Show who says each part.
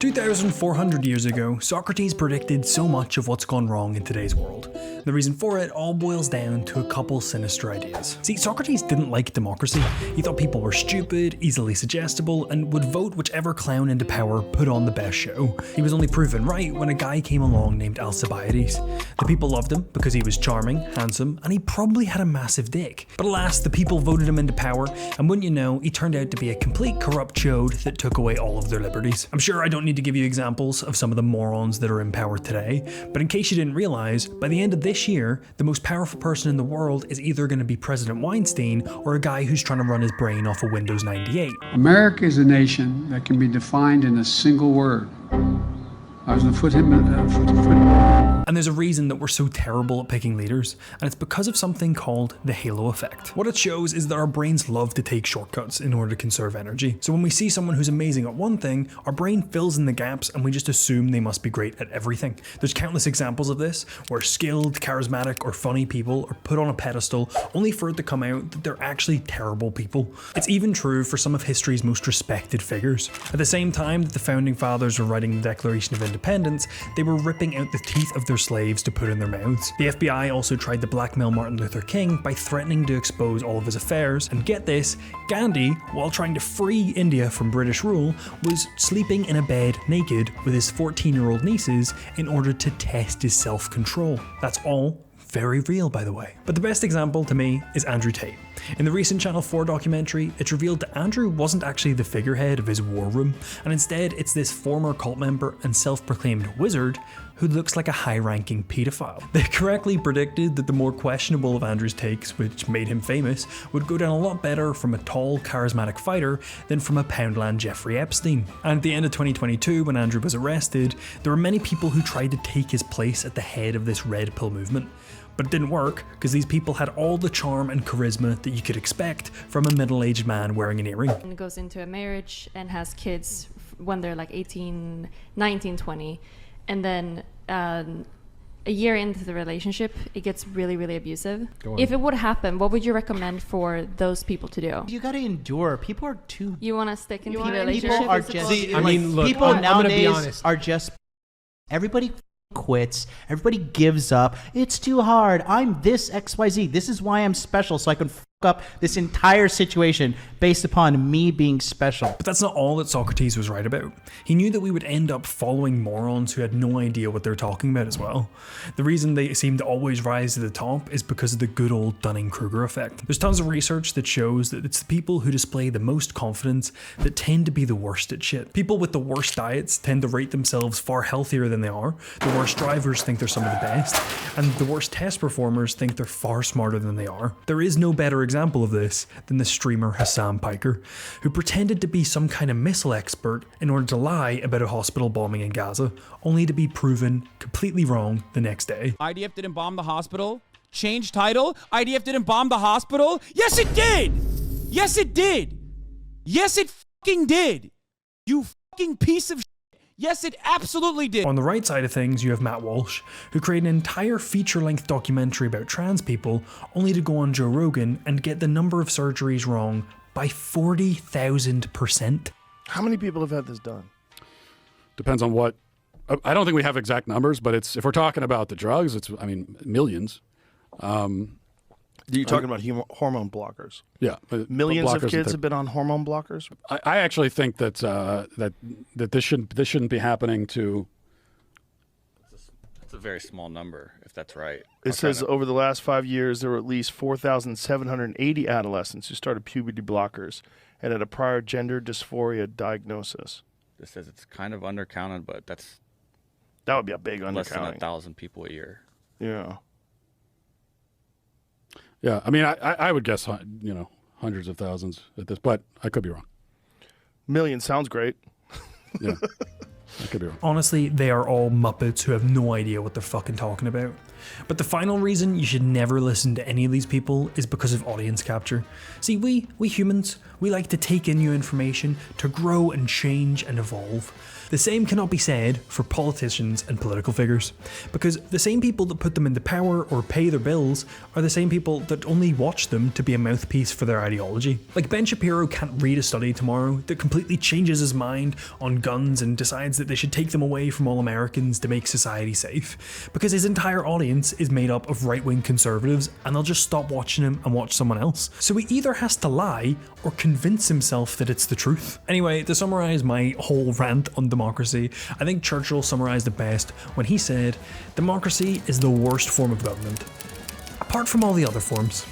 Speaker 1: 2,400 years ago, Socrates predicted so much of what's gone wrong in today's world. The reason for it all boils down to a couple sinister ideas. See, Socrates didn't like democracy. He thought people were stupid, easily suggestible, and would vote whichever clown into power put on the best show. He was only proven right when a guy came along named Alcibiades. The people loved him because he was charming, handsome, and he probably had a massive dick. But alas, the people voted him into power, and wouldn't you know, he turned out to be a complete corrupt chode that took away all of their liberties. I'm sure I don't need to give you examples of some of the morons that are in power today, but in case you didn't realize, by the end of this year, the most powerful person in the world is either going to be President Weinstein or a guy who's trying to run his brain off of Windows 98.
Speaker 2: America is a nation that can be defined in a single word. I was going to put him
Speaker 1: And there's a reason that we're so terrible at picking leaders, and it's because of something called the halo effect. What it shows is that our brains love to take shortcuts in order to conserve energy. So when we see someone who's amazing at one thing, our brain fills in the gaps and we just assume they must be great at everything. There's countless examples of this, where skilled, charismatic, or funny people are put on a pedestal only for it to come out that they're actually terrible people. It's even true for some of history's most respected figures. At the same time that the founding fathers were writing the Declaration of Independence, they were ripping out the teeth of their slaves to put in their mouths. The FBI also tried to blackmail Martin Luther King by threatening to expose all of his affairs, and get this, Gandhi, while trying to free India from British rule, was sleeping in a bed naked with his 14-year-old nieces in order to test his self-control. That's all very real, by the way. But the best example to me is Andrew Tate. In the recent Channel 4 documentary, it's revealed that Andrew wasn't actually the figurehead of his war room, and instead it's this former cult member and self-proclaimed wizard who looks like a high-ranking pedophile. They correctly predicted that the more questionable of Andrew's takes, which made him famous, would go down a lot better from a tall, charismatic fighter than from a Poundland Jeffrey Epstein. And at the end of 2022, when Andrew was arrested, there were many people who tried to take his place at the head of this red pill movement. But it didn't work, because these people had all the charm and charisma that you could expect from a middle-aged man wearing an earring.
Speaker 3: And goes into a marriage and has kids when they're like 18, 19, 20. And then a year into the relationship, it gets really, really abusive. If it would happen, what would you recommend for those people to do?
Speaker 4: You gotta endure. People are too...
Speaker 3: You want to stick in the relationship?
Speaker 4: People are just...
Speaker 5: See, I mean, look,
Speaker 4: people
Speaker 5: I'm gonna be
Speaker 4: nowadays
Speaker 5: honest.
Speaker 4: are just... Everybody quits. Everybody gives up. It's too hard. I'm this XYZ. This is why I'm special, so I can up this entire situation based upon me being special.
Speaker 1: But that's not all that Socrates was right about. He knew that we would end up following morons who had no idea what they're talking about as well. The reason they seem to always rise to the top is because of the good old Dunning-Kruger effect. There's tons of research that shows that it's the people who display the most confidence that tend to be the worst at shit. People with the worst diets tend to rate themselves far healthier than they are, the worst drivers think they're some of the best, and the worst test performers think they're far smarter than they are. There is no better example of this than the streamer Hassan Piker, who pretended to be some kind of missile expert in order to lie about a hospital bombing in Gaza, only to be proven completely wrong the next day.
Speaker 6: IDF didn't bomb the hospital? Change title? IDF didn't bomb the hospital? Yes, it did! Yes, it did! Yes, it fucking did! You fucking piece of shit! Yes, it absolutely did.
Speaker 1: On the right side of things, you have Matt Walsh, who created an entire feature-length documentary about trans people, only to go on Joe Rogan and get the number of surgeries wrong by 40,000%.
Speaker 7: How many people have had this done?
Speaker 8: Depends on what. I don't think we have exact numbers, but it's if we're talking about the drugs, it's millions.
Speaker 7: You're talking about hormone blockers.
Speaker 8: Yeah,
Speaker 7: Millions of kids have been on hormone blockers.
Speaker 8: I actually think that that this shouldn't be happening to.
Speaker 9: That's a very small number, if that's right.
Speaker 7: It says over the last 5 years, there were at least 4,780 adolescents who started puberty blockers and had a prior gender dysphoria diagnosis.
Speaker 9: This says it's kind of undercounted, but that
Speaker 7: would be a big undercounting.
Speaker 9: Less than 1,000 people a year.
Speaker 7: Yeah.
Speaker 8: Yeah, I mean, I would guess, hundreds of thousands at this, but I could be wrong.
Speaker 7: Million sounds great.
Speaker 8: Yeah, I could be wrong.
Speaker 1: Honestly, they are all Muppets who have no idea what they're fucking talking about. But the final reason you should never listen to any of these people is because of audience capture. See, we humans, we like to take in new information to grow and change and evolve. The same cannot be said for politicians and political figures, because the same people that put them into power or pay their bills are the same people that only watch them to be a mouthpiece for their ideology. Like Ben Shapiro can't read a study tomorrow that completely changes his mind on guns and decides that they should take them away from all Americans to make society safe, because his entire audience is made up of right-wing conservatives and they'll just stop watching him and watch someone else. So he either has to lie or convince himself that it's the truth. Anyway, to summarize my whole rant on democracy, I think Churchill summarized it best when he said, "Democracy is the worst form of government, apart from all the other forms."